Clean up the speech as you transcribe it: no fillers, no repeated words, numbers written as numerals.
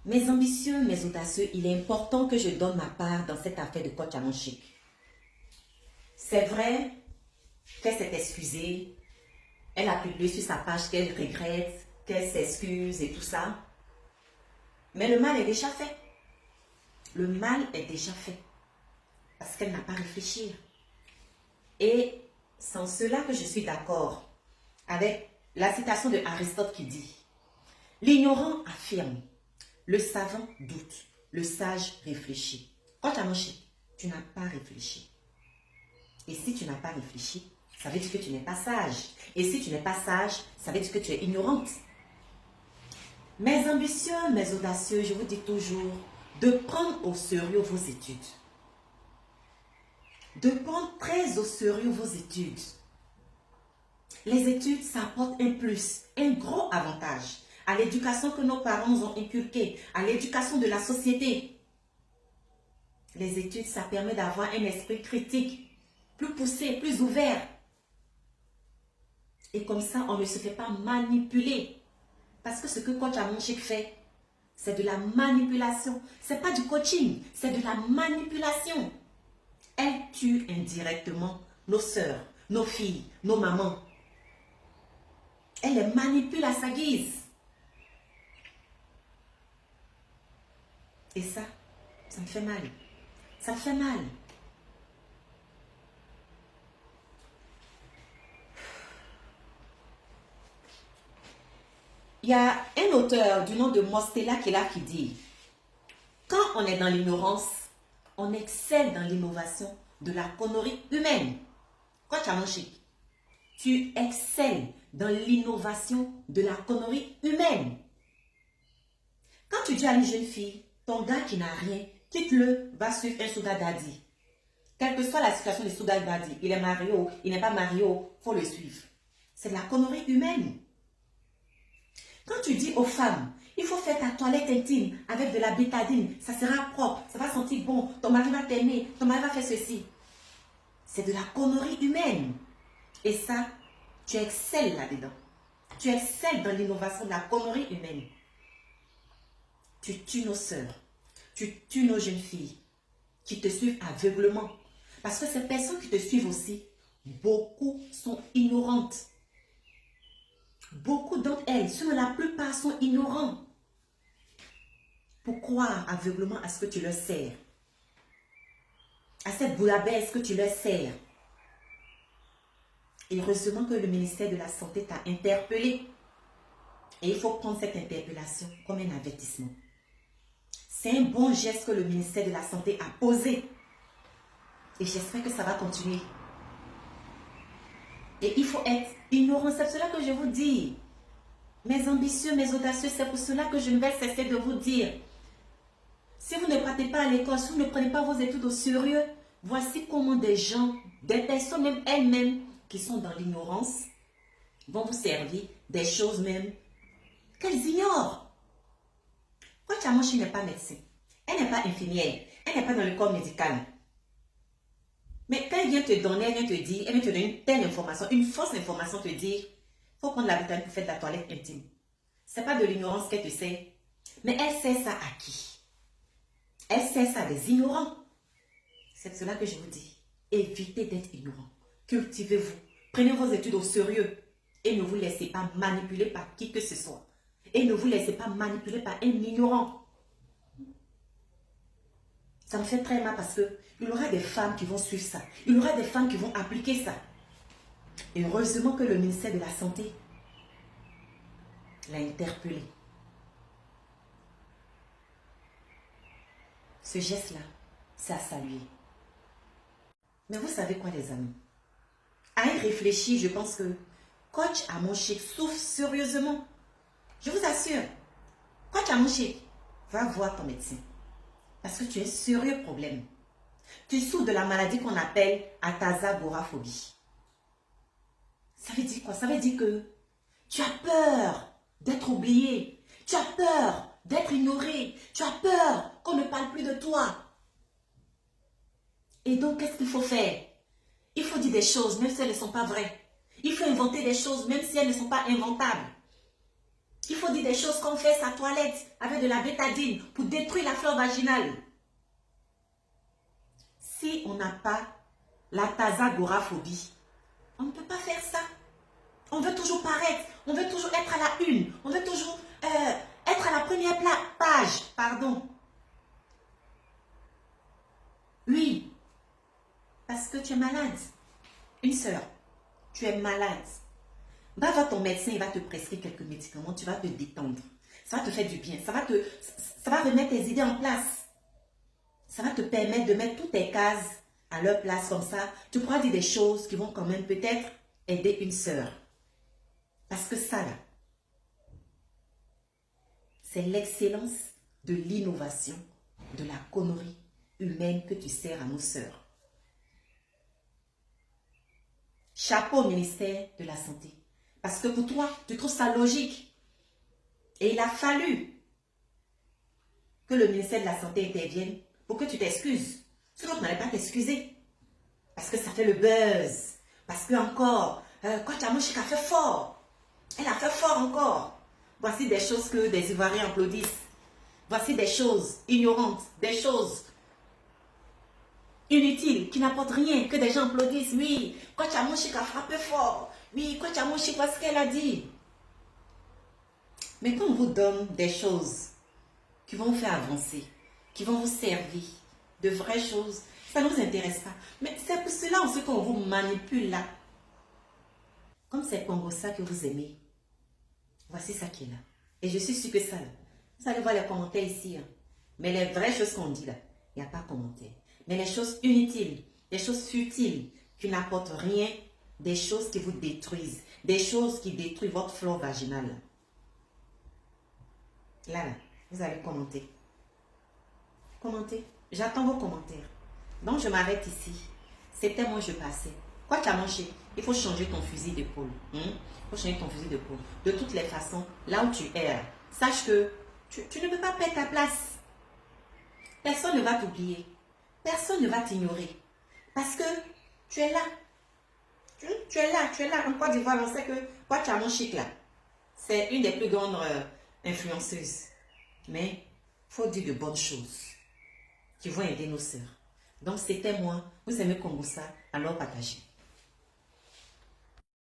Mes ambitieux, mes audacieux, il est important que je donne ma part dans cette affaire de coach Amon Chic. C'est vrai qu'elle s'est excusée, elle a publié sur sa page qu'elle regrette, qu'elle s'excuse et tout ça. Mais le mal est déjà fait. Le mal est déjà fait. Parce qu'elle n'a pas réfléchi. Et c'est en cela que je suis d'accord avec la citation de Aristote qui dit: l'ignorant affirme, le savant doute, le sage réfléchit. Quand tu as mangé, tu n'as pas réfléchi. Et si tu n'as pas réfléchi, ça veut dire que tu n'es pas sage. Et si tu n'es pas sage, ça veut dire que tu es ignorante. Mes ambitieux, mes audacieux, je vous dis toujours de prendre au sérieux vos études. De prendre très au sérieux vos études. Les études, ça apporte un plus, un gros avantage à l'éducation que nos parents nous ont inculquée, à l'éducation de la société. Les études, ça permet d'avoir un esprit critique, plus poussé, plus ouvert. Et comme ça, on ne se fait pas manipuler. Parce que ce que coach Amon Chic fait, c'est de la manipulation. Ce n'est pas du coaching, c'est de la manipulation. Elle tue indirectement nos sœurs, nos filles, nos mamans. Elle les manipule à sa guise. Et ça me fait mal. Ça me fait mal. Il y a un auteur du nom de Mostela qui est là qui dit: quand on est dans l'ignorance, on excelle dans l'innovation de la connerie humaine. Quand tu as mangé, tu excelles dans l'innovation de la connerie humaine. Quand tu dis à une jeune fille, ton gars qui n'a rien, quitte-le, va suivre un sugar daddy. Quelle que soit la situation du sugar daddy, il est marié ou il n'est pas marié, il faut le suivre. C'est de la connerie humaine. Quand tu dis aux femmes, il faut faire ta toilette intime avec de la bétadine, ça sera propre, ça va sentir bon, ton mari va t'aimer, ton mari va faire ceci. C'est de la connerie humaine. Et ça, tu excelles là-dedans. Tu excelles dans l'innovation de la connerie humaine. Tu tues nos sœurs, tu tues nos jeunes filles qui te suivent aveuglement. Parce que ces personnes qui te suivent aussi, beaucoup sont ignorantes. Beaucoup d'entre elles, sinon la plupart sont ignorants. Pourquoi aveuglement à ce que tu leur sers? À cette bouillabaisse que tu leur sers? Et heureusement que le ministère de la Santé t'a interpellé. Et il faut prendre cette interpellation comme un avertissement. C'est un bon geste que le ministère de la Santé a posé. Et j'espère que ça va continuer. Et il faut être ignorant. C'est pour cela que je vous dis. Mes ambitieux, mes audacieux, c'est pour cela que je ne vais cesser de vous dire. Si vous ne partez pas à l'école, si vous ne prenez pas vos études au sérieux, voici comment des gens, des personnes même elles-mêmes qui sont dans l'ignorance, vont vous servir des choses même qu'elles ignorent. Coach Amon Chic n'est pas médecin. Elle n'est pas infirmière. Elle n'est pas dans le corps médical. Mais quand elle vient te donner, elle vient te dire, elle vient te donner une telle information, une fausse information, te dire, il faut prendre la vitamine pour faire de la toilette intime. Ce n'est pas de l'ignorance qu'elle te sait. Mais elle sait ça à qui? Elle sait ça à des ignorants. C'est cela que je vous dis. Évitez d'être ignorant. Cultivez-vous. Prenez vos études au sérieux. Et ne vous laissez pas manipuler par qui que ce soit. Et ne vous laissez pas manipuler par un ignorant. Ça me fait très mal parce qu'il y aura des femmes qui vont suivre ça. Il y aura des femmes qui vont appliquer ça. Et heureusement que le ministère de la Santé l'a interpellé. Ce geste-là, c'est à saluer. Mais vous savez quoi, les amis? À y réfléchir, je pense que coach Amon Chic souffre sérieusement. Je vous assure, coach Amon Chic, va voir ton médecin. Parce que tu as un sérieux problème. Tu souffres de la maladie qu'on appelle atasagoraphobie. Ça veut dire quoi? Ça veut dire que tu as peur d'être oublié. Tu as peur d'être ignoré. Tu as peur qu'on ne parle plus de toi. Et donc, qu'est-ce qu'il faut faire? Il faut dire des choses même si elles ne sont pas vraies. Il faut inventer des choses même si elles ne sont pas inventables. Il faut dire des choses comme faire sa toilette avec de la bétadine pour détruire la flore vaginale. Si on n'a pas la tasagoraphobie, on ne peut pas faire ça. On veut toujours paraître, on veut toujours être à la une, on veut toujours être à la première page, pardon. Oui, parce que tu es malade. Une sœur, tu es malade. Va voir ton médecin, il va te prescrire quelques médicaments, tu vas te détendre. Ça va te faire du bien, ça va remettre tes idées en place. Ça va te permettre de mettre toutes tes cases à leur place comme ça. Tu pourras dire des choses qui vont quand même peut-être aider une sœur. Parce que ça là, c'est l'excellence de l'innovation, de la connerie humaine que tu sers à nos sœurs. Chapeau au ministère de la Santé. Parce que pour toi, tu trouves ça logique. Et il a fallu que le ministère de la Santé intervienne pour que tu t'excuses. Sinon, tu n'allais pas t'excuser. Parce que ça fait le buzz. Parce que encore, Kwachamochik a fait fort. Elle a fait fort encore. Voici des choses que des Ivoiriens applaudissent. Voici des choses ignorantes, des choses inutiles, qui n'apportent rien, que des gens applaudissent. Oui, Kwachamochik a frappé fort. Oui, Kwachamochik, voici ce qu'elle a dit. Mais quand on vous donne des choses qui vont vous faire avancer, qui vont vous servir, de vraies choses, ça ne nous intéresse pas. Mais c'est pour cela aussi qu'on vous manipule là. Comme c'est Congo ça que vous aimez, voici ça qui est là. Et je suis sûre que ça, là, vous allez voir les commentaires ici. Hein. Mais les vraies choses qu'on dit là, il n'y a pas de commentaire. Mais les choses inutiles, les choses futiles, qui n'apportent rien, des choses qui vous détruisent, des choses qui détruisent votre flore vaginale. Là, vous allez commenter. Commentez. J'attends vos commentaires. Donc, je m'arrête ici. C'était moi, je passais. Quoi tu as mangé? Il faut changer ton fusil d'épaule. Il faut changer ton fusil d'épaule. De toutes les façons, là où tu es, sache que tu ne peux pas perdre ta place. Personne ne va t'oublier. Personne ne va t'ignorer. Parce que tu es là. Tu es là, tu es là. En Côte d'Ivoire, on sait que quoi tu as mangé là. C'est une des plus grandes influenceuses. Mais il faut dire de bonnes choses qui vont aider nos sœurs. Donc, c'était moi. Vous aimez Congo ça, alors partagez.